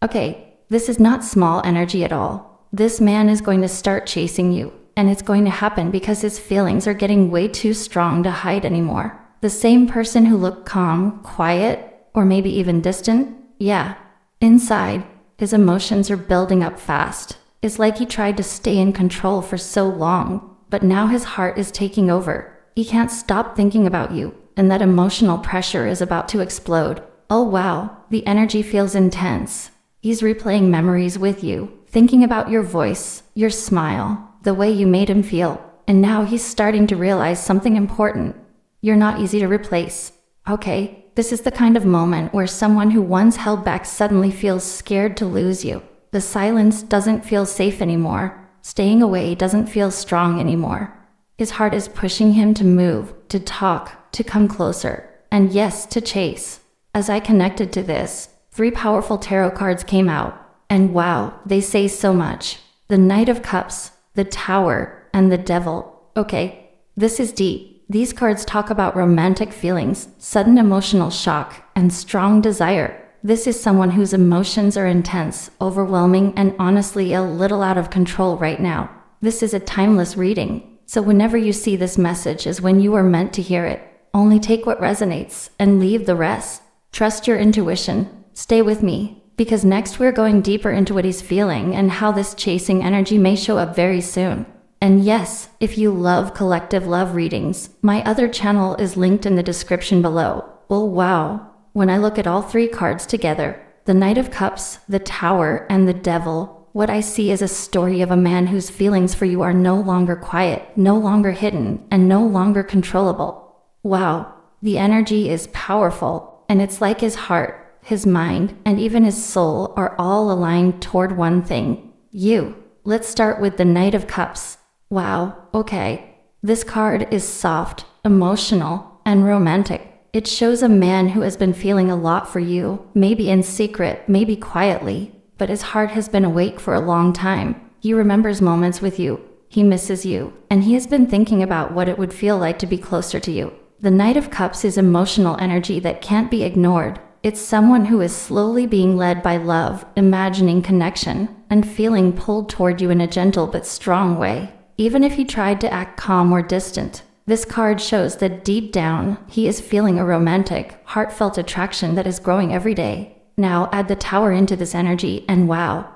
Okay, this is not small energy at all. This man is going to start chasing you, and it's going to happen because his feelings are getting way too strong to hide anymore. The same person who looked calm, quiet, or maybe even distant? Yeah. Inside, his emotions are building up fast. It's like he tried to stay in control for so long, but now his heart is taking over. He can't stop thinking about you, and that emotional pressure is about to explode. Oh wow, the energy feels intense. He's replaying memories with you, thinking about your voice, your smile, the way you made him feel. And now he's starting to realize something important. You're not easy to replace. Okay, this is the kind of moment where someone who once held back suddenly feels scared to lose you. The silence doesn't feel safe anymore. Staying away doesn't feel strong anymore. His heart is pushing him to move, to talk, to come closer, and yes, to chase. As I connected to this, 3 powerful tarot cards came out, and wow, they say so much. The Knight of Cups, the Tower, and the Devil. Okay, this is deep. These cards talk about romantic feelings, sudden emotional shock, and strong desire. This is someone whose emotions are intense, overwhelming, and honestly a little out of control right now. This is a timeless reading, so whenever you see this message is when you are meant to hear it. Only take what resonates, and leave the rest. Trust your intuition. Stay with me, because next we're going deeper into what he's feeling and how this chasing energy may show up very soon. And yes, if you love collective love readings, my other channel is linked in the description below. Oh wow, when I look at all 3 cards together, the Knight of Cups, the Tower, and the Devil, what I see is a story of a man whose feelings for you are no longer quiet, no longer hidden, and no longer controllable. Wow, the energy is powerful, and it's like his heart, his mind, and even his soul are all aligned toward one thing: you. Let's start with the Knight of Cups. Wow, okay. This card is soft, emotional, and romantic. It shows a man who has been feeling a lot for you, maybe in secret, maybe quietly, but his heart has been awake for a long time. He remembers moments with you, he misses you, and he has been thinking about what it would feel like to be closer to you. The Knight of Cups is emotional energy that can't be ignored. It's someone who is slowly being led by love, imagining connection, and feeling pulled toward you in a gentle but strong way. Even if he tried to act calm or distant, this card shows that deep down, he is feeling a romantic, heartfelt attraction that is growing every day. Now add the Tower into this energy and wow.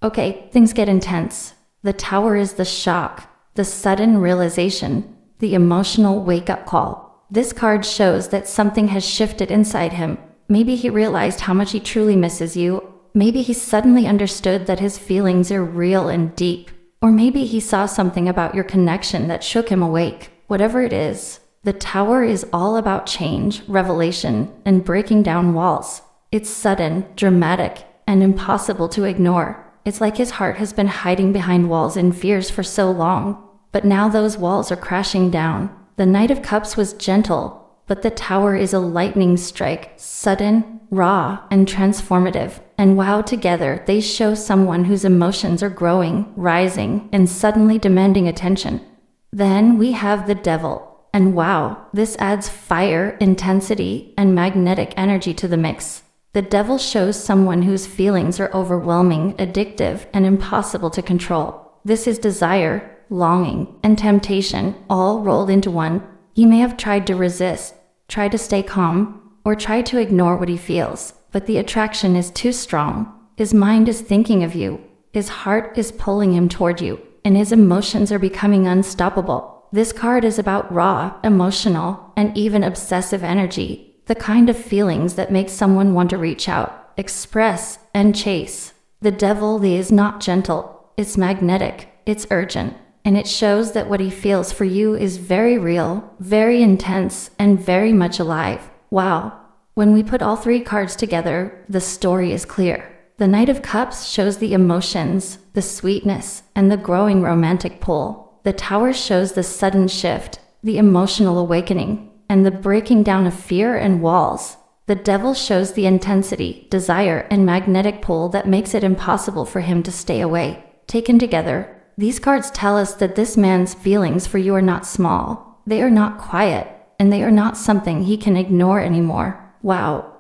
Okay, things get intense. The Tower is the shock, the sudden realization, the emotional wake-up call. This card shows that something has shifted inside him. Maybe he realized how much he truly misses you. Maybe he suddenly understood that his feelings are real and deep. Or maybe he saw something about your connection that shook him awake. Whatever it is, the Tower is all about change, revelation, and breaking down walls. It's sudden, dramatic, and impossible to ignore. It's like his heart has been hiding behind walls and fears for so long. But now those walls are crashing down. The Knight of Cups was gentle, but the Tower is a lightning strike, sudden, raw, and transformative. And wow, together they show someone whose emotions are growing, rising, and suddenly demanding attention. Then we have the Devil. And wow, this adds fire, intensity, and magnetic energy to the mix. The Devil shows someone whose feelings are overwhelming, addictive, and impossible to control. This is desire, longing, and temptation, all rolled into one. He may have tried to resist, tried to stay calm, or tried to ignore what he feels, but the attraction is too strong. His mind is thinking of you, his heart is pulling him toward you, and his emotions are becoming unstoppable. This card is about raw, emotional, and even obsessive energy, the kind of feelings that make someone want to reach out, express, and chase. The Devil is not gentle, it's magnetic, it's urgent. And it shows that what he feels for you is very real, very intense, and very much alive. Wow. When we put all 3 cards together, the story is clear. The Knight of Cups shows the emotions, the sweetness, and the growing romantic pull. The Tower shows the sudden shift, the emotional awakening, and the breaking down of fear and walls. The Devil shows the intensity, desire, and magnetic pull that makes it impossible for him to stay away. Taken together, these cards tell us that this man's feelings for you are not small, they are not quiet, and they are not something he can ignore anymore. Wow.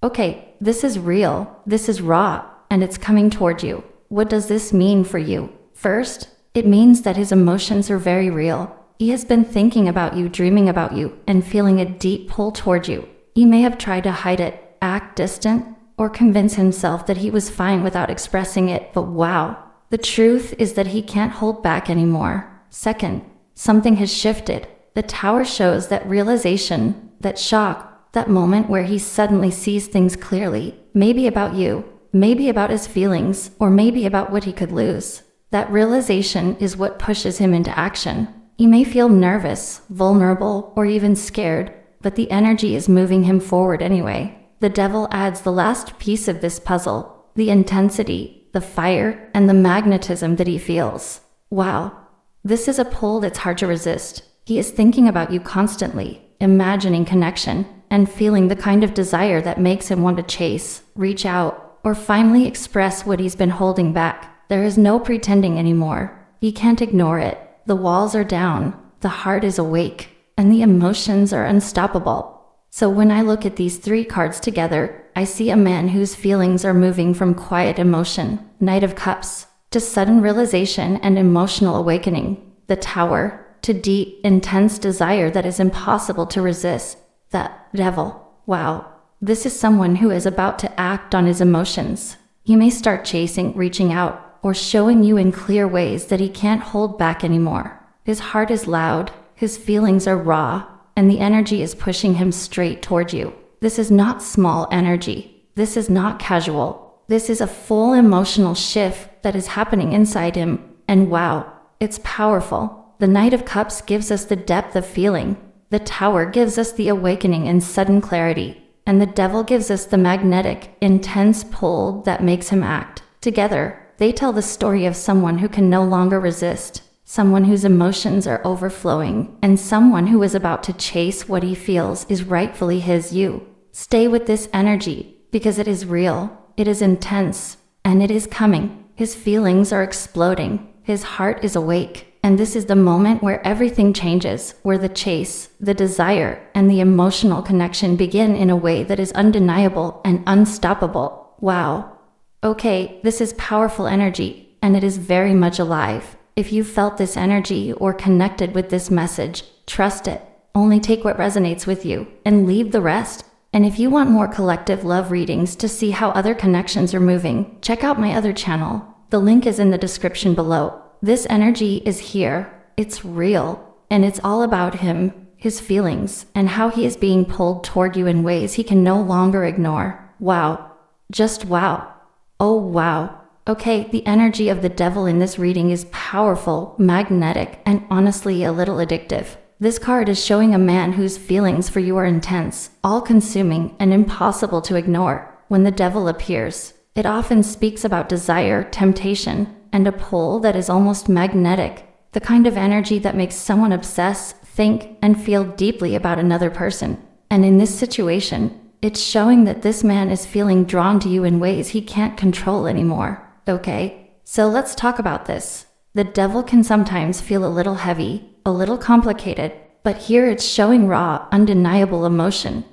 Okay, this is real, this is raw, and it's coming toward you. What does this mean for you? First, it means that his emotions are very real. He has been thinking about you, dreaming about you, and feeling a deep pull toward you. He may have tried to hide it, act distant, or convince himself that he was fine without expressing it, but wow. The truth is that he can't hold back anymore. Second, something has shifted. The tower shows that realization, that shock, that moment where he suddenly sees things clearly, maybe about you, maybe about his feelings, or maybe about what he could lose. That realization is what pushes him into action. He may feel nervous, vulnerable, or even scared, but the energy is moving him forward anyway. The devil adds the last piece of this puzzle, the intensity, the fire, and the magnetism that he feels. Wow. This is a pull that's hard to resist. He is thinking about you constantly, imagining connection, and feeling the kind of desire that makes him want to chase, reach out, or finally express what he's been holding back. There is no pretending anymore. He can't ignore it. The walls are down, the heart is awake, and the emotions are unstoppable. So when I look at these three cards together, I see a man whose feelings are moving from quiet emotion, Knight of Cups, to sudden realization and emotional awakening, the Tower, to deep, intense desire that is impossible to resist, the Devil. Wow, this is someone who is about to act on his emotions. He may start chasing, reaching out, or showing you in clear ways that he can't hold back anymore. His heart is loud, his feelings are raw, and the energy is pushing him straight toward you. This is not small energy. This is not casual. This is a full emotional shift that is happening inside him, and wow, it's powerful. The Knight of Cups gives us the depth of feeling. The Tower gives us the awakening and sudden clarity, and the Devil gives us the magnetic, intense pull that makes him act. Together, they tell the story of someone who can no longer resist, someone whose emotions are overflowing, and someone who is about to chase what he feels is rightfully his. You stay with this energy, because it is real, it is intense, and it is coming. His feelings are exploding, his heart is awake, and this is the moment where everything changes, where the chase, the desire, and the emotional connection begin in a way that is undeniable and unstoppable. Wow. Okay, this is powerful energy, and it is very much alive. If you felt this energy or connected with this message, trust it. Only take what resonates with you, and leave the rest. And if you want more collective love readings to see how other connections are moving, check out my other channel. The link is in the description below. This energy is here, it's real, and it's all about him, his feelings, and how he is being pulled toward you in ways he can no longer ignore. Wow. Just wow. Oh wow. Okay, the energy of the Devil in this reading is powerful, magnetic, and honestly a little addictive. This card is showing a man whose feelings for you are intense, all-consuming, and impossible to ignore. When the Devil appears, it often speaks about desire, temptation, and a pull that is almost magnetic, the kind of energy that makes someone obsess, think, and feel deeply about another person. And in this situation, it's showing that this man is feeling drawn to you in ways he can't control anymore. Okay, so let's talk about this. The Devil can sometimes feel a little heavy, a little complicated, but here it's showing raw, undeniable emotion.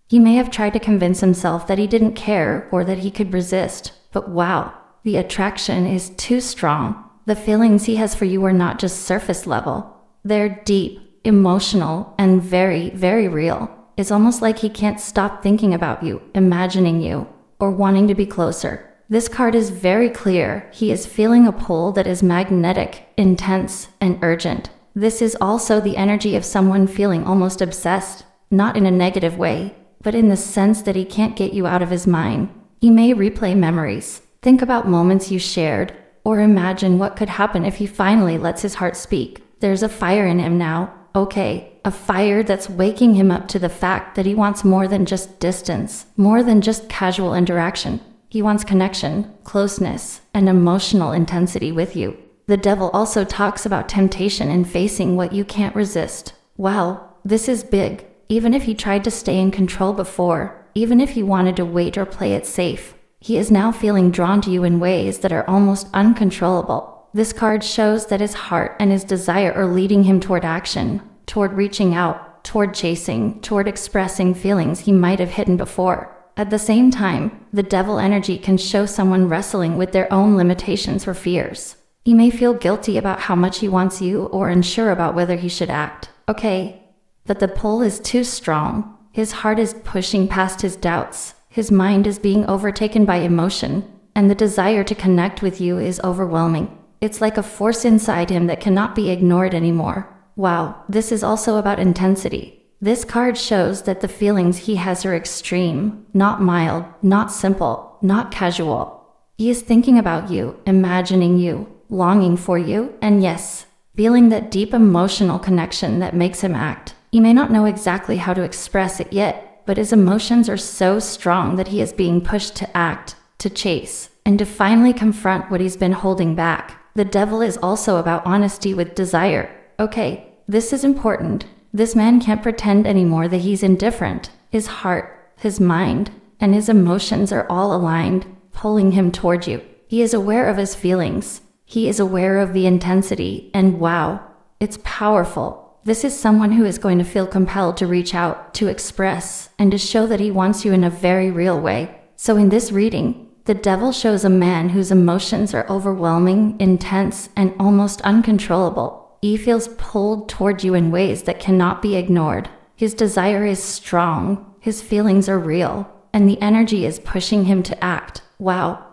He may have tried to convince himself that he didn't care or that he could resist, but wow, the attraction is too strong. The feelings he has for you are not just surface level. They're deep, emotional, and very, very real. It's almost like he can't stop thinking about you, imagining you, or wanting to be closer. This card is very clear. He is feeling a pull that is magnetic, intense, and urgent. This is also the energy of someone feeling almost obsessed, not in a negative way, but in the sense that he can't get you out of his mind. He may replay memories, think about moments you shared, or imagine what could happen if he finally lets his heart speak. There's a fire in him now. Okay, a fire that's waking him up to the fact that he wants more than just distance, more than just casual interaction. He wants connection, closeness, and emotional intensity with you. The Devil also talks about temptation and facing what you can't resist. Wow, this is big. Even if he tried to stay in control before, even if he wanted to wait or play it safe, he is now feeling drawn to you in ways that are almost uncontrollable. This card shows that his heart and his desire are leading him toward action, toward reaching out, toward chasing, toward expressing feelings he might have hidden before. At the same time, the devil energy can show someone wrestling with their own limitations or fears. He may feel guilty about how much he wants you or unsure about whether he should act. Okay. But the pull is too strong. His heart is pushing past his doubts. His mind is being overtaken by emotion, and the desire to connect with you is overwhelming. It's like a force inside him that cannot be ignored anymore. Wow, this is also about intensity. This card shows that the feelings he has are extreme, not mild, not simple, not casual. He is thinking about you, imagining you, longing for you, and yes, feeling that deep emotional connection that makes him act. He may not know exactly how to express it yet, but his emotions are so strong that he is being pushed to act, to chase, and to finally confront what he's been holding back. The devil is also about honesty with desire. Okay, this is important. This man can't pretend anymore that he's indifferent. His heart, his mind, and his emotions are all aligned, pulling him toward you. He is aware of his feelings. He is aware of the intensity, and wow, it's powerful. This is someone who is going to feel compelled to reach out, to express, and to show that he wants you in a very real way. So in this reading, the devil shows a man whose emotions are overwhelming, intense, and almost uncontrollable. He feels pulled toward you in ways that cannot be ignored. His desire is strong, his feelings are real, and the energy is pushing him to act. Wow.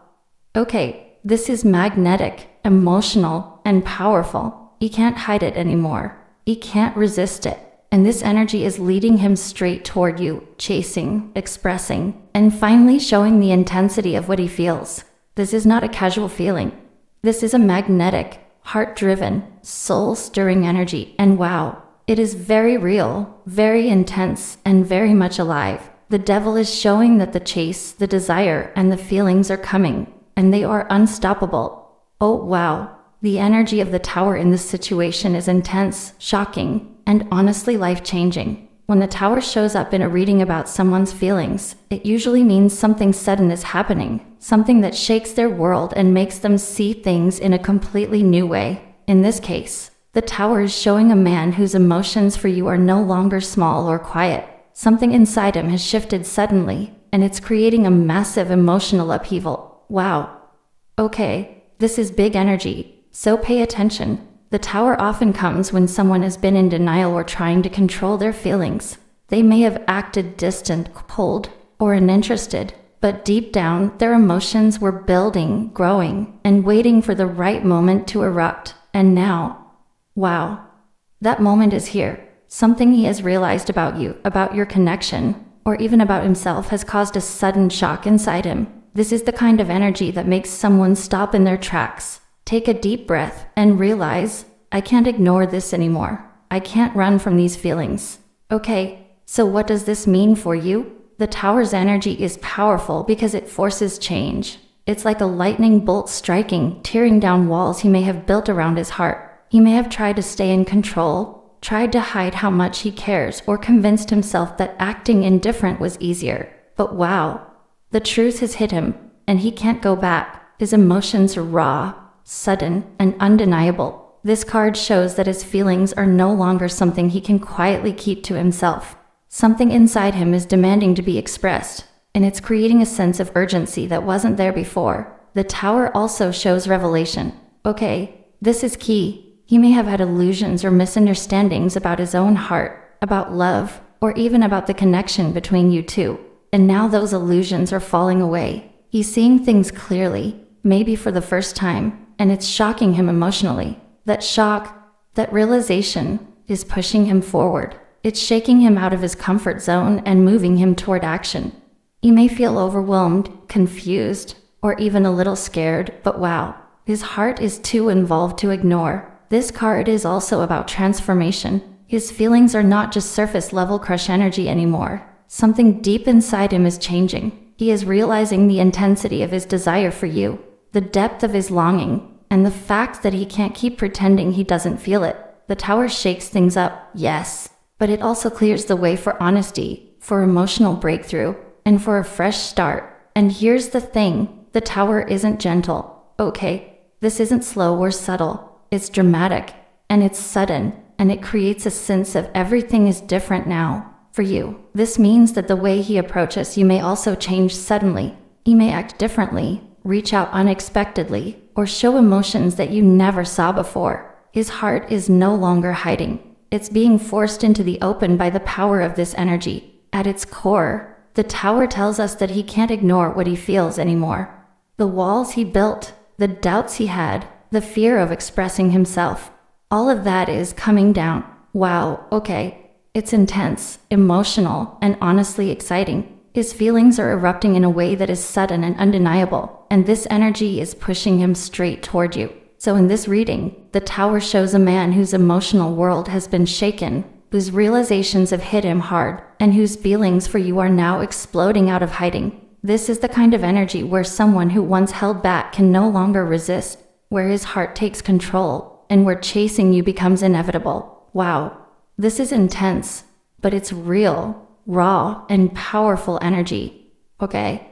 Okay, this is magnetic, emotional, and powerful. He can't hide it anymore. He can't resist it. And this energy is leading him straight toward you, chasing, expressing, and finally showing the intensity of what he feels. This is not a casual feeling. This is a magnetic, heart-driven, soul-stirring energy, and wow, it is very real, very intense, and very much alive. The devil is showing that the chase, the desire, and the feelings are coming, and they are unstoppable. Oh wow, the energy of the Tower in this situation is intense, shocking, and honestly life-changing. When the Tower shows up in a reading about someone's feelings, it usually means something sudden is happening, something that shakes their world and makes them see things in a completely new way. In this case, the Tower is showing a man whose emotions for you are no longer small or quiet. Something inside him has shifted suddenly, and it's creating a massive emotional upheaval. Wow. Okay, this is big energy, so pay attention. The Tower often comes when someone has been in denial or trying to control their feelings. They may have acted distant, cold, or uninterested, but deep down, their emotions were building, growing, and waiting for the right moment to erupt. And now, wow, that moment is here. Something he has realized about you, about your connection, or even about himself has caused a sudden shock inside him. This is the kind of energy that makes someone stop in their tracks. Take a deep breath and realize, I can't ignore this anymore. I can't run from these feelings. Okay, so what does this mean for you? The Tower's energy is powerful because it forces change. It's like a lightning bolt striking, tearing down walls he may have built around his heart. He may have tried to stay in control, tried to hide how much he cares, or convinced himself that acting indifferent was easier. But wow, the truth has hit him, and he can't go back. His emotions are raw, sudden, and undeniable. This card shows that his feelings are no longer something he can quietly keep to himself. Something inside him is demanding to be expressed, and it's creating a sense of urgency that wasn't there before. The Tower also shows revelation. Okay, this is key. He may have had illusions or misunderstandings about his own heart, about love, or even about the connection between you two. And now those illusions are falling away. He's seeing things clearly, maybe for the first time, and it's shocking him emotionally. That shock, that realization, is pushing him forward. It's shaking him out of his comfort zone and moving him toward action. He may feel overwhelmed, confused, or even a little scared, but wow, his heart is too involved to ignore. This card is also about transformation. His feelings are not just surface-level crush energy anymore. Something deep inside him is changing. He is realizing the intensity of his desire for you, the depth of his longing, and the fact that he can't keep pretending he doesn't feel it. The Tower shakes things up, yes, but it also clears the way for honesty, for emotional breakthrough, and for a fresh start. And here's the thing, the Tower isn't gentle. Okay, this isn't slow or subtle. It's dramatic, and it's sudden, and it creates a sense of everything is different now. For you, this means that the way he approaches you may also change suddenly. He may act differently, reach out unexpectedly, or show emotions that you never saw before. His heart is no longer hiding. It's being forced into the open by the power of this energy. At its core, the tower tells us that he can't ignore what he feels anymore. The walls he built, the doubts he had, the fear of expressing himself, all of that is coming down. Wow, okay. It's intense, emotional, and honestly exciting. His feelings are erupting in a way that is sudden and undeniable, and this energy is pushing him straight toward you. So in this reading, the tower shows a man whose emotional world has been shaken, whose realizations have hit him hard, and whose feelings for you are now exploding out of hiding. This is the kind of energy where someone who once held back can no longer resist, where his heart takes control, and where chasing you becomes inevitable. Wow. This is intense, but it's real, raw, and powerful energy. Okay?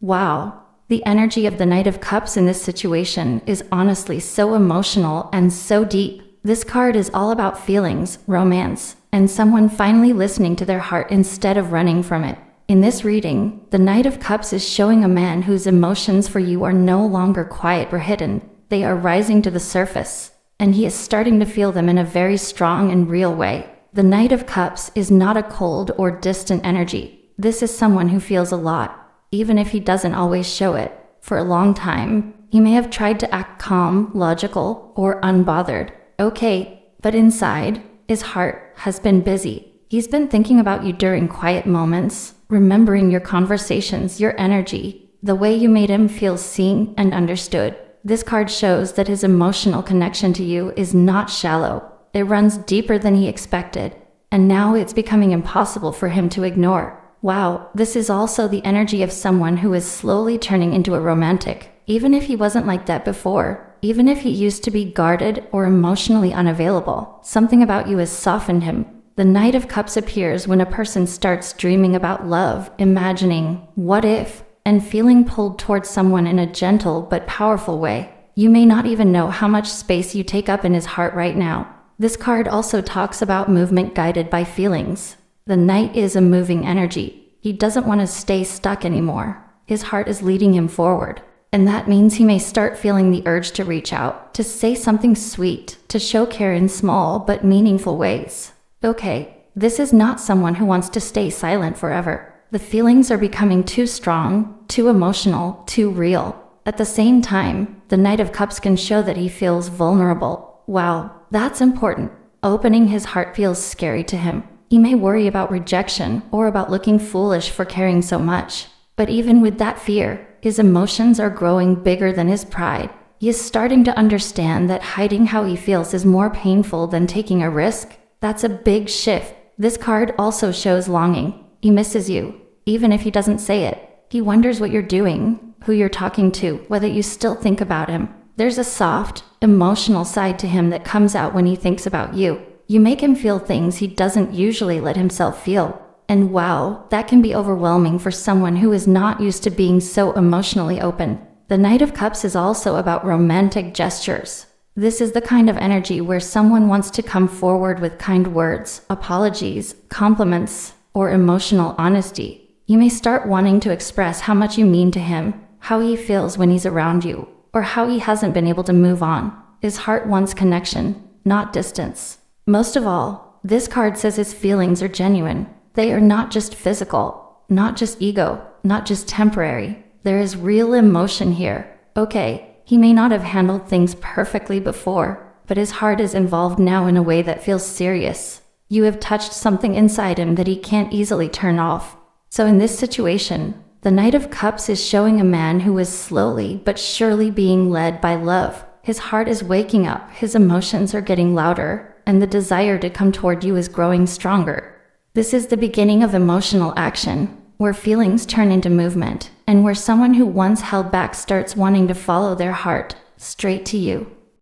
Wow. The energy of the Knight of Cups in this situation is honestly so emotional and so deep. This card is all about feelings, romance, and someone finally listening to their heart instead of running from it. In this reading, the Knight of Cups is showing a man whose emotions for you are no longer quiet or hidden. They are rising to the surface, and he is starting to feel them in a very strong and real way. The Knight of Cups is not a cold or distant energy. This is someone who feels a lot, even if he doesn't always show it. For a long time, he may have tried to act calm, logical, or unbothered. Okay, but inside, his heart has been busy. He's been thinking about you during quiet moments, remembering your conversations, your energy, the way you made him feel seen and understood. This card shows that his emotional connection to you is not shallow. It runs deeper than he expected, and now it's becoming impossible for him to ignore. Wow, this is also the energy of someone who is slowly turning into a romantic, even if he wasn't like that before. Even if he used to be guarded or emotionally unavailable, something about you has softened him. The Knight of Cups appears when a person starts dreaming about love, imagining what if, and feeling pulled towards someone in a gentle but powerful way. You may not even know how much space you take up in his heart right now. This card also talks about movement guided by feelings. The Knight is a moving energy. He doesn't want to stay stuck anymore. His heart is leading him forward. And that means he may start feeling the urge to reach out, to say something sweet, to show care in small but meaningful ways. Okay, this is not someone who wants to stay silent forever. The feelings are becoming too strong, too emotional, too real. At the same time, the Knight of Cups can show that he feels vulnerable. Wow, that's important. Opening his heart feels scary to him. He may worry about rejection or about looking foolish for caring so much. But even with that fear, his emotions are growing bigger than his pride. He is starting to understand that hiding how he feels is more painful than taking a risk. That's a big shift. This card also shows longing. He misses you, even if he doesn't say it. He wonders what you're doing, who you're talking to, whether you still think about him. There's a soft, emotional side to him that comes out when he thinks about you. You make him feel things he doesn't usually let himself feel. And wow, that can be overwhelming for someone who is not used to being so emotionally open. The Knight of Cups is also about romantic gestures. This is the kind of energy where someone wants to come forward with kind words, apologies, compliments, or emotional honesty. You may start wanting to express how much you mean to him, how he feels when he's around you, or how he hasn't been able to move on. His heart wants connection, not distance. Most of all, this card says his feelings are genuine. They are not just physical, not just ego, not just temporary. There is real emotion here. Okay, he may not have handled things perfectly before, but his heart is involved now in a way that feels serious. You have touched something inside him that he can't easily turn off. So in this situation, the Knight of Cups is showing a man who is slowly but surely being led by love. His heart is waking up, his emotions are getting louder, and the desire to come toward you is growing stronger. This is the beginning of emotional action, where feelings turn into movement, and where someone who once held back starts wanting to follow their heart straight to you.